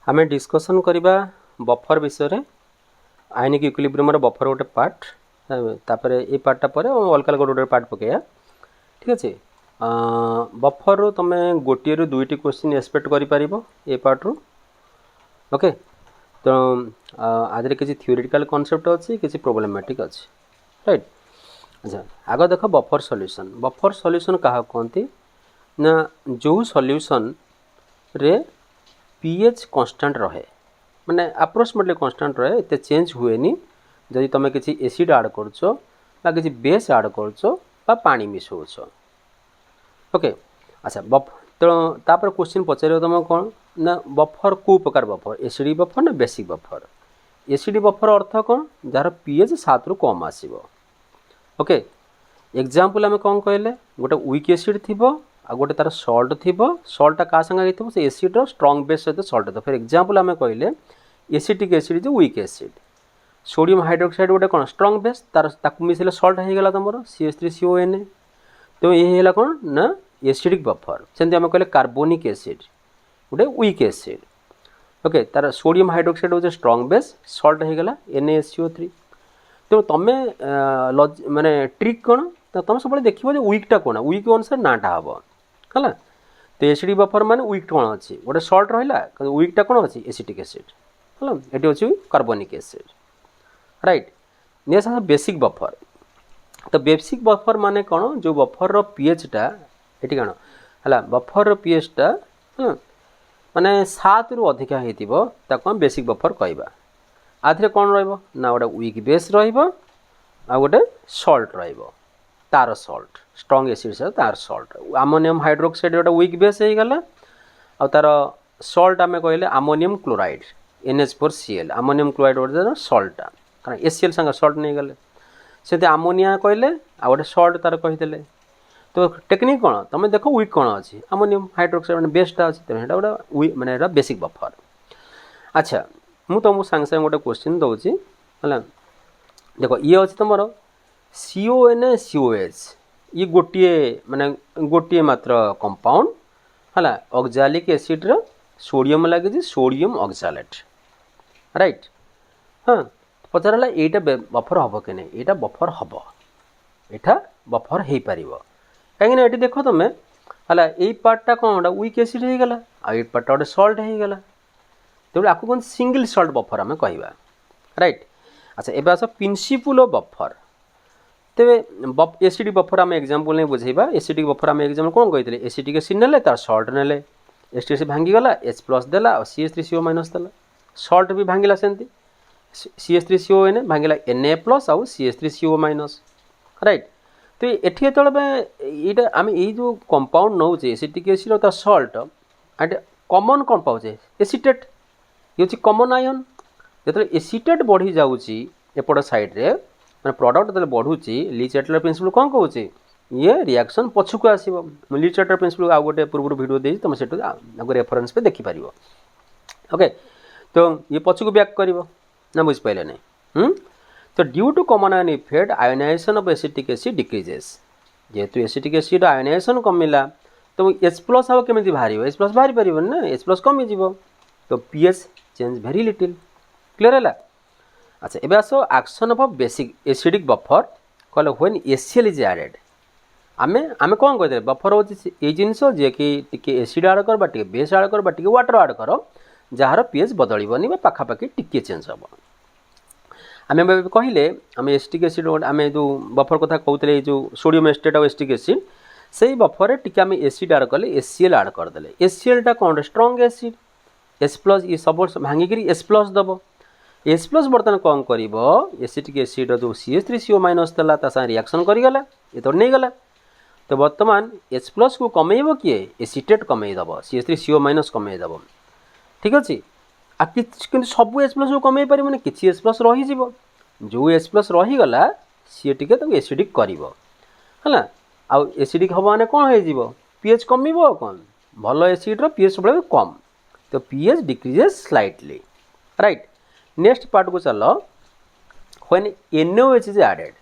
आम डिस्कसन करवा बफर विषय आयनिक इक्विलिब्रियम बफर गोटे पार्ट तापर ये पार्टा पर अलग अलग गोटे पार्ट पकड़ा ठीक अच्छे बफर रू तुम गोटे रु दुईटी क्वेश्चन एक्सपेक्ट कर पार्ट रू ओके तो आदि किसी थ्योरेटिकल कॉन्सेप्ट अच्छी किसी प्रोब्लेमेटिक अच्छी राइट। अच्छा आग देख बफर सॉल्यूशन क्या कहते ना जो सॉल्यूशन रे पीएच कांस्टेंट रहे माने अप्रोक्सीमेटली कांस्टेंट रहे इतने चेंज हुए नी जदि तुम किसी एसिड ऐड करछो बा किसी बेस ऐड करछो बा पानी मिसौछो ओके। अच्छा तो तापर क्वेश्चन पचार तुम कौन ना बफर को प्रकार बफर एसिडिक बफर ना बेसिक बफर एसिडिक बफर अर्थ कौन जार पीएच 7 रु कम आसीबो ओके। एग्जांपल आम कौन कहले गोटे वीक एसिड थिबो आ गोटे तार सल्ट थिबो सल्टा क्या संगे थो से एसिड स्ट्रॉन्ग बेस सहित सल्ट तो फिर एग्जांपल आम कहले एसिटिक एसिड जो वीक एसिड सोडियम हाइड्रोक्साइड गोटे कौन स्ट्रॉन्ग बेस तार ताकू मिसले सल्ट हो गला तुम CH3CONA तो ये है कौन ना एसिडिक बफर सेमती आम कहले कार्बोनिक एसिड गोटे वीक एसिड ओके तार सोडियम हाइड्रोक्साइड हो स्ट्रॉन्ग बेस सल्ट हो गला NaSCO3 तो तुम माने ट्रिक कौन तो तुम सब देखो वीकटा कौन वीक अनुसार नाटा हम है तो एसिडिक बफर मान वीक कौन अच्छी गोटे सल्ट रहा वीकटा कौन अच्छी एसिटिक एसिड है ये अच्छी carbonic acid right. Next basic buffer तो बेसिक बफर माने कौन जो बफर रो पीएचटा ये कौन है बफर रो पीएचटा माने 7 रु अधिक होता बेसिक बफर कहवा आधे कौन रहा गोटे वीक बेस रहा गोटे सल्ट रहा तार सल्ट स्ट्रॉन्ग एसिड से तार सल्ट अमोनियम हाइड्रोक्साइड गोटे वीक बेस हो गला आ तार सल्ट आम कहले ammonium chloride NH4Cl ammonium chloride गोटे सल्टा कारण ACL संग सल्ट नहीं गले से अमोनिया कहले आ गोटे सल्ट तार कहीदेले तो टेक्निक कौन तुम देख वीक कौन अच्छी अमोनियम हाइड्रोक्साइड मैंने बेसटा अच्छी तेना गोटे माने बेसिक बफर। अच्छा मु तुमको सांगे सांगे गोटे क्वेश्चन दूसरी है देख ये अच्छी तुम CONA-COH ये गोटे माने गोटे मात्र कंपाउंड है ऑक्जालिक एसिड रो सोडियम लगे सोडियम ऑक्जालेट राइट। हाँ पचारा यहाँ बफर हम कि नहीं यहाँ बफर हम यहाँ बफर हो पार कहीं ये देख तुम है यही पार्टा कौन वीक एसिड हो गला आई पार्टा गोटे सल्ट हो गला तेज आपको कौन सिंगल सल्ट बफर आम कहवा राइट। अच्छा एवं आस प्रिंसिपल ऑफ बफर तेरे एसिडिक बफर आम एग्जांपल नहीं बुझेबा एसिडिक बफर आम एग्जांपल कौन कहते एसिडिक एसिड ने तार सल्ट ने एसिड भांगीगला H+ देला और CH3CO- देला सल्ट भी भांगला सेमती CH3CONA भांगला Na+ आउ CH3CO- राइट। तो ये जो आम ये जो कंपाउंड नौचे एसिटिक एसिड और सल्ट कॉमन कौन पाचे एसीटेट ये हूँ कॉमन आयन जो एसीटेट बढ़ी जाऊँगी एपट साइड्रे मैं प्रडक्ट जो बढ़ुची लीच-एटलर प्रिंसिपल कौन कहूँ ये रिएक्शन पछकू आसो लीच-एटलर प्रिंसिपल आ गए पूर्व वीडियो दे तुम से रेफरेन्स पे देखिपार ओके तो ये पछकू बैक कर ना बुझिपारे नहीं तो due to common ion effect ionization of acetic acid decreases जेहेतु एसिटिक एसिड आयोनाइजेशन कमिला तो H+ हम केमी बाहर H+ बाहरी पार ना H+ कमिज तो pH change very little clear है। अच्छा एवं आस action of basic acidic buffer कहले व्हेन ACL इज एडेड आमे आमे कौन कहते बफर हो ये जिनस जे कि एसिड ऐड कर बेस ऐड कर वाटर ऐड कर जार पीएच बदलबनी पाखापाखि टिके चेंज हम आम कहले आम एसिटिक एसिड आम जो बफर कथा कहते जो सोडियम एस्टेट और एसिटिक एसिड से बफर टिके आम एसिड ऐड कले ACL ऐड करदे ACL टा कौन स्ट्रॉन्ग एसिड H+ ये सब भांगिक H+ दब H+ बर्तमान कौन कर एसिटिक एसिड जो CH3CO- देला रिएक्शन करगला ये तो नहीं गला तो बर्तमान H+ को कमेब किए एसिटेट कमेदब CH3CO- कमेदब ठीक अच्छे आ कि सब H+ को कमे पार कि H+ रही जो H+ रहीगला सी टे एसिडिक कर आउ एसिडिक हम मैंने कौन हो पीएच कमिब कौन भल एसिड पीएच सब कम तो pH decreases slightly right. Next part को चल व्हेन NaOH इज एडेड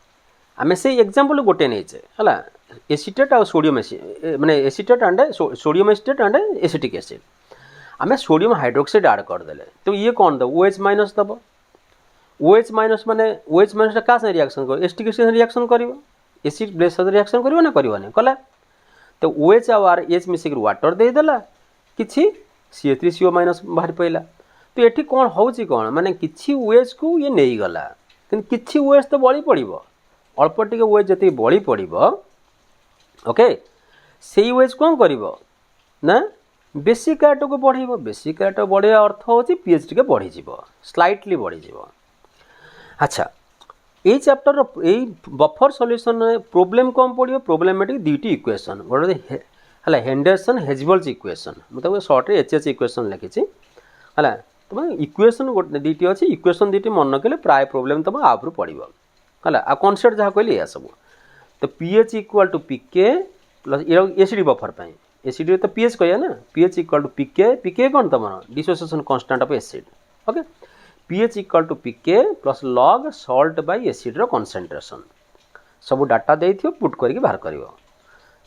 आम से एग्जांपल गोटे नहींचे है एसिटेट आ सोडियम एसिड माने acetate and sodium acetate and acetic acid आम सोडियम हाइड्रोक्साइड आड करदे तो ये कौन दब OH माइनस दब OH माइनस माने OH माइनस क्या रिएक्शन कर एसिटिक एसिड रिएक्शन कर एसिड बेस सहित रिएक्शन कर ना करवानी कला तो OH आर H मिसिक वाटर देदेला किसी CH3CO माइनस बाहर पड़ा तो ये कौन हूँ कौन माने किसी OH को ये नहीं गला कि किसी OH तो बड़ी पड़ो अल्प टे OH जी बड़ी पड़ो ओके से OH कौन कर ना बेसिक कार्ट को बढ़ेब बेसिक कार्ट बढ़िया अर्थ हूँ pH टे बढ़ीज स्लाइटली बढ़ीज। अच्छा ये चैप्टर यही बफर सॉल्यूशन प्रॉब्लम कम पड़ो प्रोब्लेमेटिक दुईटी इक्वेशन गोटे है हेंडरसन हेजबल्स इक्वेशन मुझे सर्ट HH इक्वेशन लिखी है तुम इक्वेशन गोटे दुईटी अच्छी इक्वेशन दुईटी मन रखिले प्राय प्रोब्लेम तुम आउर पड़ो है आ कनसेप्ट जहाँ कहली यह सब तो pH equal to PK plus acid buffer पाई एसिड तो pH कह ना pH equal to PK PK कौन तुम dissociation constant of acid okay pH equal to PK plus log salt by acid रो कंसंट्रेशन सब डाटा देथियो पुट करके बाहर करिवो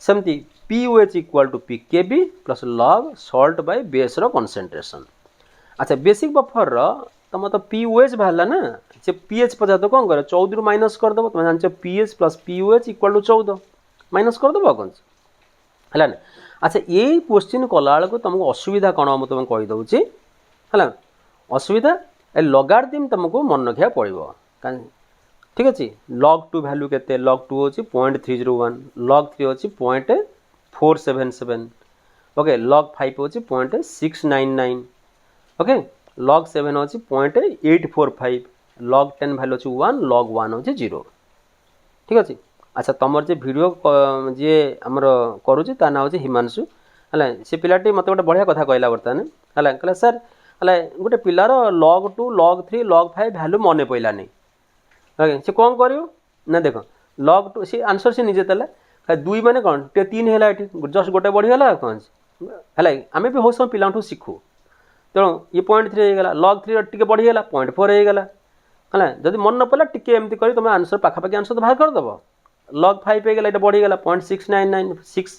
सेमती POH equal to PKB plus log salt by base रो कंसंट्रेशन। अच्छा बेसिक बफर रो तुम तो POH बाहरला ना से pH पचास तो कौन कर 14 रु माइनस कर दबो तुम जानछ pH plus POH equal to 14 minus कर दबो कौन है ना। अच्छा ये क्वेश्चन कला को तुमको असुविधा कौन हम तुम कही दउची है असुविधा ए लॉगारिथम तुमको मन रखा पड़ो ठीक अच्छे log 2 वैल्यू के log 2 अच्छी 0.301 log 3 अच्छी 0.477 ओके log 5 अच्छी 0.699 ओके log 7 अच्छी 0.845 log 10 वैल्यू अच्छी 1 log 1 अच्छी 0 ठीक अच्छे। अच्छा तुम जे वीडियो जी आमर करुच्ची ता ना हूँ हिमांशु है से पिलाटी मत गोटे बढ़िया कथा कहला बर्तमान है कहला सर है गोटे पिलार log 2 log 3 log 5 वैल्यू मन पड़ानी से कौन कर ना देख log 2 सी आंसर से निजे देला दुई मैंने कौन टे 3 है जस्ट गोटे बढ़ीगला कौन है आम भी हो सब पिला शिखु तेणु ये 0.3 होगा log 3 टे बढ़ीगला 0.4 होगा है जब मन न पड़ा टी एमती कर तुम आंसर पाखापाखि आंसर तो बाहर करदेव log 5 होगा ये बढ़ीगला 0.6996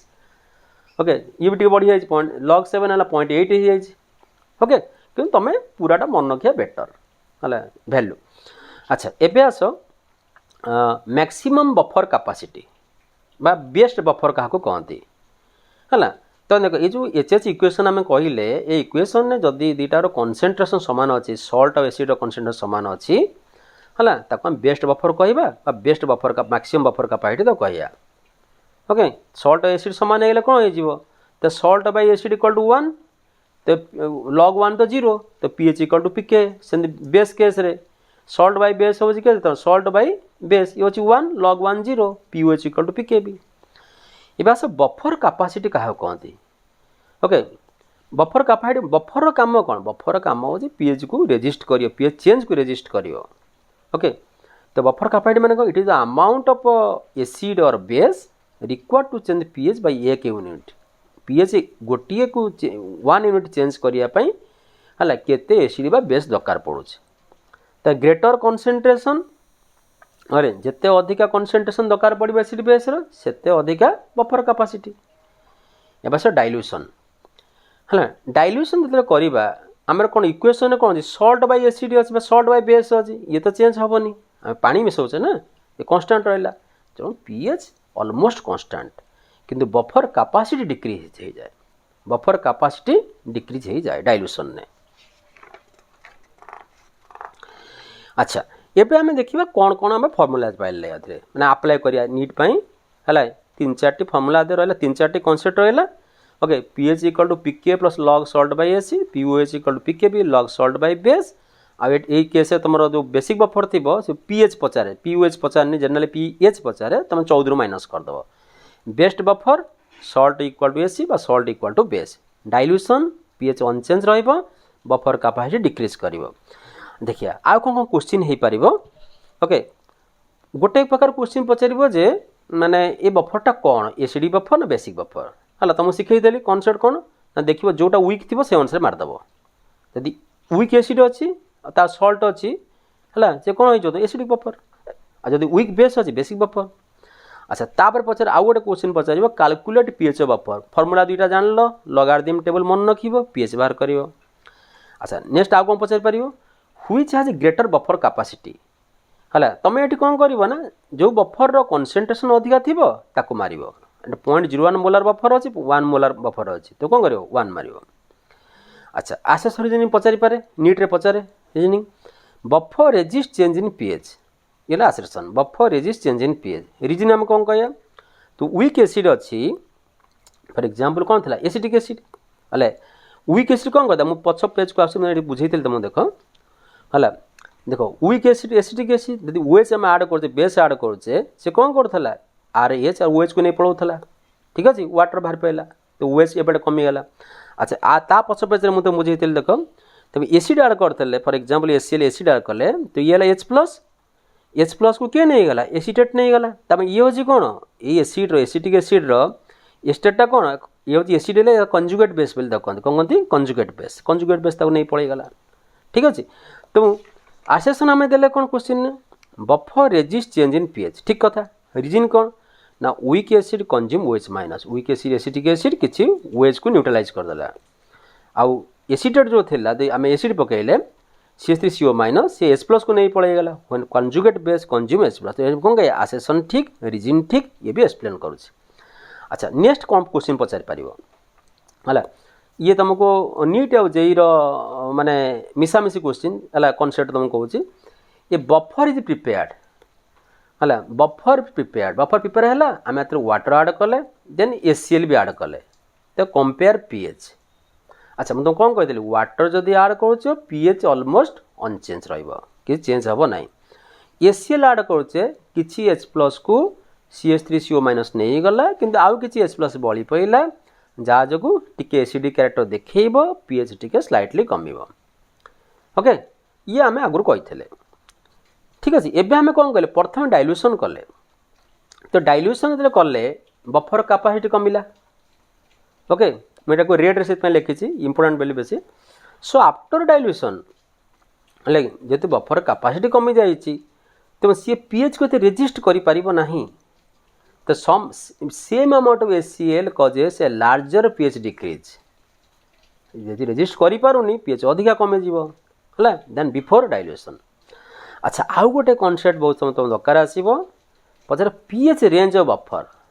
ओके ये भी बढ़ी जाए log 7 है 0.8 हो जाए ओके कि तुम पूराटा मन रखा बेटर है वैल्यू। अच्छा एबे आस मैक्सिमम बफर कैपेसिटी बा बेस्ट बफर क्या कहती है तो देख ये जो HH इक्वेशन आम कहले ये इक्वेशन ने जदि दुईटार कंसंट्रेशन सामान अच्छी सॉल्ट और एसिड कंसंट्रेशन सामान अच्छी है ताको बेस्ट बफर कहवा बेस्ट बफर का मैक्सिमम बफर कैपेसिटी तो कहवा ओके सॉल्ट और एसिड सामान हो कौन हो तो salt by acid equal to 1 तो log 1 तो 0 तो pH इक्वल टू PK से बेस केस रे सॉल्ट बाय बेस हो के सॉल्ट बाय बेस ये होची 1 log 1 0 POH equal to PKB। ये सब बफर कैपेसिटी क्या कहती ओके बफर कैपेसिटी बफर काम कौन बफर काम हो pH को रेजिस्ट करियो pH चेंज को रेजिस्ट करियो ओके तो बफर कैपेसिटी माने it is the amount of acid और base required to change pH by 1 unit pH गोटे को 1 यूनिट चेंज करने है केते एसिड बा बेस दरकार पड़ुछ तो ग्रेटर कंसंट्रेशन अरे जिते अधिका कंसंट्रेशन दरकार पड़ो एसिड बेस सेते अधिका बफर कैपेसिटी। एबे से डाइल्यूशन है डाइल्यूशन जो करवा आम कौन इक्वेशन कौन सॉल्ट बाय एसिड अच्छे सॉल्ट बाय बेस अच्छी ये तो चेंज हेनी आम पानी मिसाऊे ना ये कांस्टेंट रहा तेणु pH ऑलमोस्ट कांस्टेंट किंतु बफर कैपेसिटी डिक्रीज हो जाए बफर कैपेसिटी डिक्रीज हो जाए डाइल्यूशन ने। अच्छा एबे आम देखा कौन कौन आम फर्मुला पाइले मैंने अप्लाई करिया नीट पाई है 3-4 फर्मुला रहा 3-4 कनसेप्ट रहा okay pH equal to PK plus log salt by acid POH equal to PKB log salt by base आई केस तुम जो बेसिक बफर थी से pH पचारे POH पचारे जनरली pH पचारे तुम 14 माइनस करदेव best buffer salt equal to acid salt equal to base dilution pH unchange buffer capacity decrease कर देखिए आउ कौन क्वेश्चन हो पार ओके गोटे प्रकार क्वेश्चन पचार जे माने ये बफरटा कौन एसिड बफर ना बेसिक बफर है तुमको शिखेदेली कनसेप्ट कौन ना देखिए जोटा वीक थी से अनुसार मारदेव यदि वीक एसिड अच्छी तार सल्ट अच्छी है से कौन हो एसिडिक बफर जब वीक बेस अच्छी बेसिक बफर अच्छा तापर पचार आउ गोटे क्वेश्चन पचार कैलकुलेट पीएच बफर फर्मूला दुईटा जान लो लॉगरिथम टेबल मन रख पीएच बाहर कर। अच्छा नेक्स्ट आउ कौन पचार पार which has greater buffer capacity है तुम ये कौन कर ना जो बफर रो कंसंट्रेशन अधिका थी ताको मार 0.01 मोलार बफर अच्छी 1 मोलार बफर अच्छी तो कौन कर 1 मार। अच्छा आसेस रिजनिंग पचारि पारे नीट रे पचारे reasoning buffer resist change in pH ये assertion buffer resist change in pH reason आम कौन कह तो वीक एसिड अच्छी फॉर एग्जांपल कौन था एसिटिक एसिड है वीक एसिड कौन कहता मुझे पछ पेज को आस बुझे तुम देख है देख वीक एसिड एसिटिक एसिड यदि ओएच आम आड करचे बेस आड करचे से कौन करता आरएच और ओएच को नहीं पढ़ाऊला ठीक अच्छे वाटर बाहर पाला तो ओएच एपटे कमीगला। अच्छा ता पछ पेज में मुझे बुझे देख तुम एसिड आड करते फॉर एग्जांपल एचसीएल एसिड आड कले तो ये एच प्लस को किए नहीं गला एसीटेट नहीं गला तमें ये हूँ कौन ये एसिड एसिटिक एसिड एस्टेटा कौन ये हूँ एसिड है कंजुगेट बेस बोली देखते कौन कहते कंजुगेट बेस नहीं पड़ेगला ठीक अच्छे। तो आसेसन आम देले कौन question buffer resist change in pH ठीक कथा रिजन कौन ना weak acid consume OH minus weak acid acetic acid किसी ओएच को न्यूट्रलाइज करदेला आउ एसिटेट जो थिला आम एसिड पकड़े CH3CO माइनस सी H प्लस को नहीं पड़ेगा when conjugate base consume H plus तो कौन कहे आसेसन ठीक रिजन ठीक ये भी एक्सप्लेन करुच्छे। अच्छा नेक्स्ट कौन क्वेश्चन पचारि पार है ये तुमको नीट आउ जेई माने मिसामिशी क्वेश्चन है कॉन्सेप्ट तुमको कहूँ ये बफर इज प्रिपेयर्ड है बफर प्रिपेयर है आम वाटर आड कले देन HCl भी आड कले तो कंपेयर पीएच। अच्छा मुझे कौन कही वाटर जदि आड कर पीएच ऑलमोस्ट अनचेंज रही चेंज हम ना HCl आड करुचे किसी H प्लस को CH3CO माइनस नहीं गला किंतु आउ किसी H प्लस बड़ी पड़ा जहाँ जो टिके एसिडिक कैरेक्टर देखब पीएच टिके स्लाइटली कम ओके ये आम आगुरी कही ठीक अच्छे एवं आम कौन कले प्रथम डाइल्यूशन कले तो डाइल्यूशन जो कले बफर कैपेसिटी कमिला ओके मुझे रेड से लिखी इंपोर्टाट बोली बेसी सो आफ्टर डाइल्यूशन जेहतु बफर कैपेसिटी कमी जाइए तो सी पीएच को रेजिस्ट करना तो same amount of HCl causes a larger pH decrease यदि रेजिस्ट करें पीएच अधिका कमे है देन बिफोर डाइल्यूशन। अच्छा आउ गोटे कॉन्सेप्ट बहुत समय तुम दरकार आसो पचार pH range of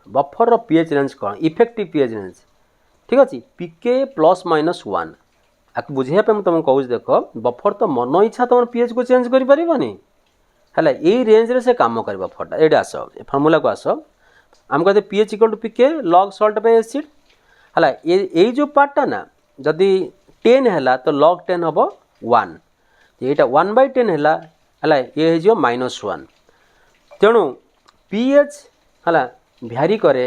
buffer pH range कौन इफेक्टिव पीएच रेंज ठीक अच्छे पीके प्लस माइनस 1 आपको बुझापी मुझे तुमको कहूँ देख बफर तो मन इच्छा तुम पीएच को चेंज कर है यही रेंज रे से काम कर बफरटा ये आस फर्मूला को आस आम कहते pH equal to pK log salt by acid है ये जो पार्टा ना जदि 10 है तो लॉग 10 हम 1 यहाँ 1/10 है ये हो -1 तेणु पीएच है भ्यारी करे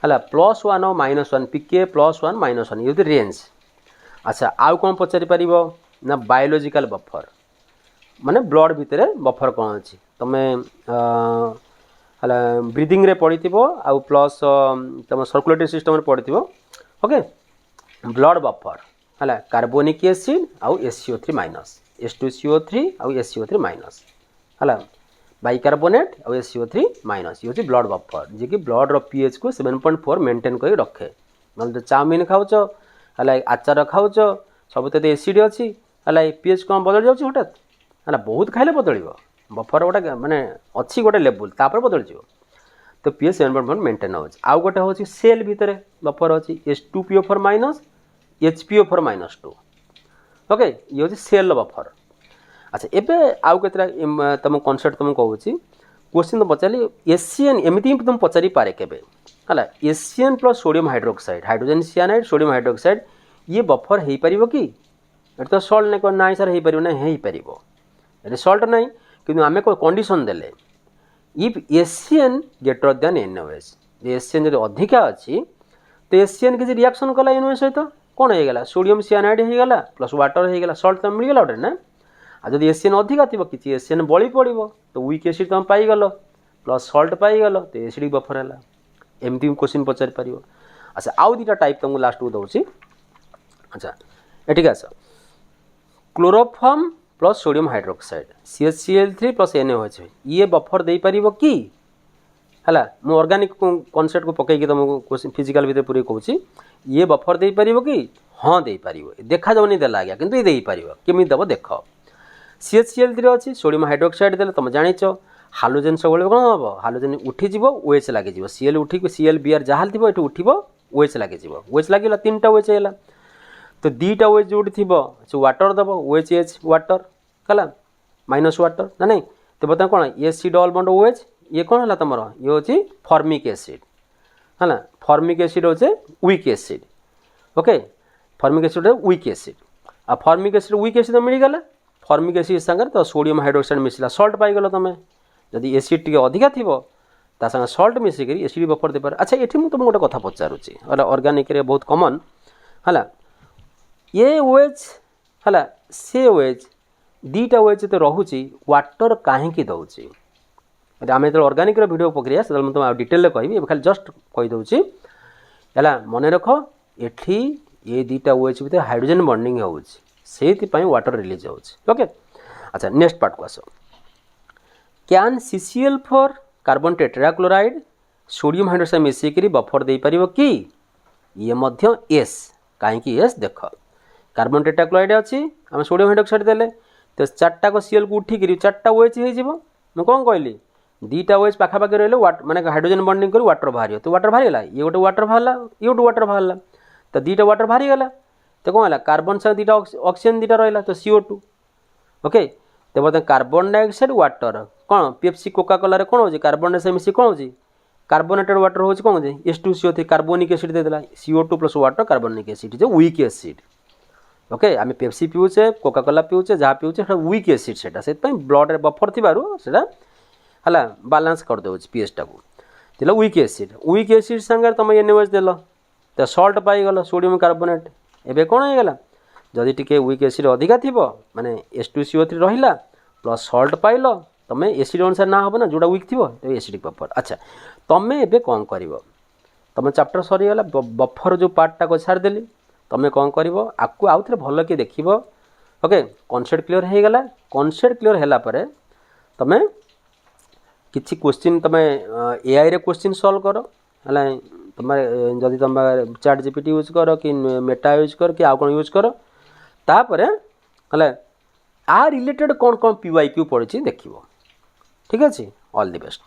है +1 और -1 पीके +1 -1 ये रेंज। अच्छा आउ कौन पचारि पार ना बायोलॉजिकल बफर माने ब्लड भितर बफर कौन अच्छी तुम है ब्रीदिंग रे पढ़ी आउ प्लस तुम सर्कुलेटरी सिस्टम पढ़ी ओके ब्लड बफर है कार्बोनिक एसिड आउ SCO3 माइनस H2CO3 आउ SCO3 माइनस है बाइकार्बोनेट और SCO3 माइनस ये हूँ ब्लड बफर जी कि ब्लड रो पीएच को 7.4 मेंटेन कर रखे ना चाउमिन खाऊच है आचार खाऊच सब तो एसिड अच्छी है पीएच कौन बदल जाऊँ हठात है बहुत खाइले बदल बफर गोटे माने अच्छी गोटे लेवल तापर बदल जाओ तो पीएच 7.4 मेंटेन हो आउ गोटे हूँ सेल भितर बफर अच्छी H2PO4 माइनस HPO4 -2 ओके ये हूँ सेल बफर। अच्छा एवं आउ के तुम कनसेप्ट तुम कहूँ क्वेश्चन तो पचारि एसियन एमती तुम पचारि पारे केबे है एसियन plus sodium hydroxide hydrogen cyanide sodium hydroxide ये बफर हो पार कि तो सल्ट नहीं ना सर हो पार ना हो पार सल्ट ना कि आम कंडीशन देले if Asian greater than NaOH Asian जो अधिका अच्छी तो एसियन किसी रिएक्शन कला NaOH सहित कौन हो गला सोडियम सियानाइड हो गला प्लस वाटर हो गला सल्ट तो मिलगला गोटे ना आ जब एसियन अधिका थी किसी एसियन बड़ी पड़ो तो वीक एसिड तुम पाइगल प्लस सल्ट पाइगल तो एसिडिक बफर है एमती क्वेश्चन पचारि पार। अच्छा आउ दुटा टाइप तुमको लास्ट को दूसरी। अच्छा एटिक आस chloroform plus sodium hydroxide CHCl3 plus NaOH ये बफर दे पार कि है मु ऑर्गेनिक कॉन्सेप्ट को पकईकि तुमको फिजिकल भितर पूरे कहूँ ये बफर दे पार कि हाँ दे पार देखा जाऊनी देला आज्ञा कितु ये पार केमी दब देख CHCl3 अच्छी सोडियम हाइड्रोक्साइड देले तुम जाच हालोजेन सब कौन हम हालोजेन उठीज OH लगे Cl उठिक ClBr जहाँ थी ये उठब OH लगे OH लगे 3टा OH है तो 2टा OH जो थी से वाटर दब OHH वाटर है माइनस वाटर ना नहीं तो बता कौन ये डबल बॉन्ड OH ये कौन है तुम ये हूँ फॉर्मिक एसिड है फॉर्मिक एसिड होचे weak acid okay formic acid weak acid आ फॉर्मिक एसिड वीक एसिड मिलगला फॉर्मिक एसिड सागर तो सोडियम हाइड्रोक्साइड मिसला सल्ट पाइगल तुम जदि एसिड टी अधिका थी ता संगे सल्ट मिसिक एसिड बफर दे पार अच्छा ये मुझे तुमको गोटे कथा पचारूँ ऑर्गेनिक रे बहुत कॉमन है ये OH है से OH 2टा OH तो रोचे वाटर कहीं दौची आम जो ऑर्गेनिक वीडियो प्रक्रिया से तुम डिटेल कहि खाली जस्ट कहीदे है मन रख एठी ये 2टा OH भितर हाइड्रोजन बॉन्डिंग होती वाटर रिलीज ओके अच्छा नेक्स्ट पार्ट को आस can CCl4 carbon tetrachloride sodium hydroxide मिसिक बफर दे पार कि ये मध्य एस कहीं एस देख कार्बन टेट्राक्लोराइड अच्छी आम सोडियम हाइड्रोक्साइड देले तो 4टा को Cl को उठिक 4टा OH हो कौन कहली 2टा OH पाखापाखि रही माने हाइड्रोजन बॉन्डिंग कर वाटर बाहर तो वाटर बाहरी ये गोटे वाटर बाहर ये गोटे वाटर बाहर तो 2टा वाटर बाहरी गला तो कौन है कार्बन से 2टा ऑक्सीजन 2टा रहा तो CO2 ओके तो बता कार्बन डाइऑक्साइड वाटर कौन पेप्सी कोका कोला कौन हो कार्बन डाइऑक्साइड मिसी कौन हो कार्बोनेटेड वाटर हो कौन हो H2CO कार्बोनिक एसिड देदेला CO2 plus water carbonic acid जो वीक एसिड ओके आम पेप्सी पीऊचे कोका कोला पीऊचे जहाँ पीऊचे वीक एसिड से ब्लड बफर थी है बालांस करदे पीएच टाक वीक एसिड सागर तुम NaOH देल तो सल्ट पाईगल सोडियम कार्बोनेट एवं कौन होगा जदि टी वीक एसिड अधिका थी माने H2CO3 रहा प्लस सल्ट पाइल तुम एसिड अनुसार ना हम ना जोड़ा वीक थी तो एसिडिक बफर अच्छा तुम्हें एवं कौन कर तुम चैप्टर सरीगला बफर जो पार्टा को छाड़देली तुम कौन कर आपको आउ थे भल कि देख ओके कॉन्सेप्ट क्लियर हो गला कॉन्सेप्ट क्लियर है तुम किसी क्वेश्चन तुम AI रे क्वेश्चन सॉल्व कर है तुम जदि तुम ChatGPT यूज कर कि मेटा यूज कर कि आउ कौन यूज कर तापर है आ रिलेटेड कौन कौन PYQ पड़ी देखिए ठीक अच्छे ऑल द बेस्ट।